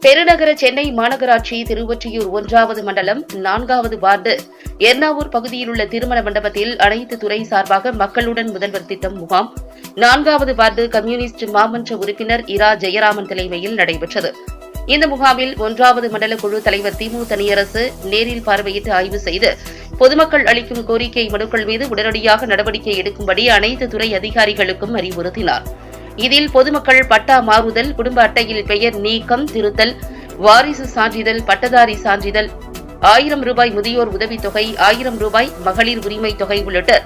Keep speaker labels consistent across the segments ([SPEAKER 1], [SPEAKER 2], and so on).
[SPEAKER 1] பெருநகர சென்னை மாநகராட்சி திருவொற்றியூர் 1வது மண்டலம் 4வது வார்டு எர்ணாவூர் பகுதியில் உள்ள திருமண மண்டபத்தில் அனைத்து துறை சார்பாக மக்களுடன் முதல்வர் திட்டம் முகாம் 4வது வார்டு கம்யூனிஸ்ட் மாமன்ற உறுப்பினர் இரா ஜெயராமன் தலைமையில் நடைபெற்றது. இந்த முகாமில் 1வது மண்டல குழு தலைவர் திமு தனியரசு நேரில் பார்வையிட்டு ஆய்வு செய்து பொதுமக்கள் அளிக்கும் கோரிக்கை மனுக்கள் மீது உடனடியாக நடவடிக்கை எடுக்கும்படி அனைத்து துறை அதிகாரிகளுக்கும் அறிவுறுத்தினார். இதில் பொதுமக்கள் பட்டா மாறுதல், குடும்ப அட்டையில் பெயர் நீக்கம், திருத்தல், வாரிசு சான்றிதழ், பட்டதாரி சான்றிதழ், 1000 ரூபாய் முதியோர் உதவித்தொகை, 1000 ரூபாய் மகளிர் உரிமை தொகை உள்ளிட்ட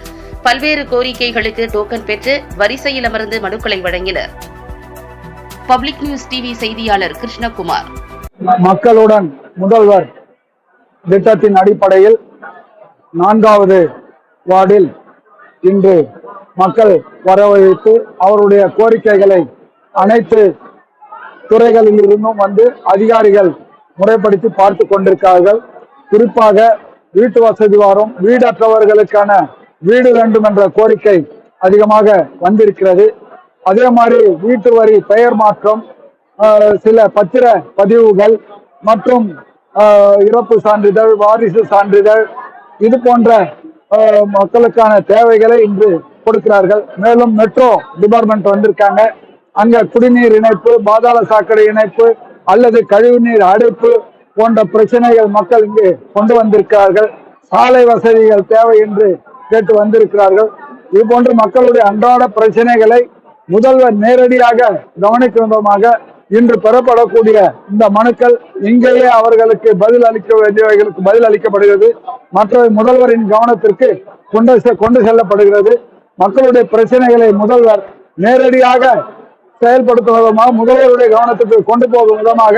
[SPEAKER 1] பல்வேறு கோரிக்கைகளுக்கு டோக்கன் பெற்று வரிசையில் அமர்ந்து மனுக்களை வழங்கினர். பப்ளிக் நியூஸ் டிவி செய்தியாளர் கிருஷ்ணகுமார்.
[SPEAKER 2] மக்களுடன் முதல்வர் திட்டத்தின் அடிப்படையில் 4வது வார்டில் இன்று மக்கள் வரவழைத்து அவருடைய கோரிக்கைகளை அனைத்து துறைகளில் இருந்தும் வந்து அதிகாரிகள் முறைப்படுத்தி பார்த்து கொண்டிருக்கிறார்கள். குறிப்பாக வீட்டு வசதி வாரம், வீடற்றவர்களுக்கான வீடு வேண்டும் என்ற கோரிக்கை அதிகமாக வந்திருக்கிறது. அதே மாதிரி வீட்டு வரி பெயர் மாற்றம், சில பத்திர பதிவுகள் மற்றும் இறப்பு சான்றிதழ், வாரிசு சான்றிதழ், இது போன்ற மக்களுக்கான தேவைகளை இன்று கொடுக்கிறார்கள். மேலும் மெட்ரோ டிபார்ட்மெண்ட் வந்திருக்காங்க. அங்க குடிநீர் இணைப்பு, பாதாள சாக்கடை இணைப்பு அல்லது கழிவுநீர் அடைப்பு போன்ற பிரச்சனைகள் மக்கள் இங்கு கொண்டு வந்திருக்கிறார்கள். சாலை வசதிகள் தேவை என்று கேட்டு வந்திருக்கிறார்கள். இது போன்ற மக்களுடைய அன்றாட பிரச்சனைகளை முதல்வர் நேரடியாக கவனிக்கும் விதமாக இன்று பெறப்படக்கூடிய இந்த மனுக்கள் இங்கேயே அவர்களுக்கு பதில் அளிக்க வேண்டியவைகளுக்கு பதில் அளிக்கப்படுகிறது. மற்ற முதல்வரின் கவனத்திற்கு கொண்டு செல்லப்படுகிறது. மக்களுடைய பிரச்சனைகளை முதல்வர் நேரடியாக செயல்படுத்தும் விதமாக, முதல்வருடைய கவனத்துக்கு கொண்டு போகும் விதமாக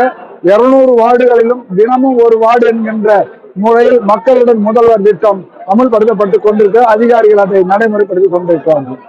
[SPEAKER 2] 200 வார்டுகளிலும் தினமும் ஒரு வார்டு என்கின்ற முறையில் மக்களுடன் முதல்வர் திட்டம் அமுல்படுத்தப்பட்டுக் கொண்டிருக்க அதிகாரிகள் அதை நடைமுறைப்படுத்திக் கொண்டிருக்கிறார்கள்.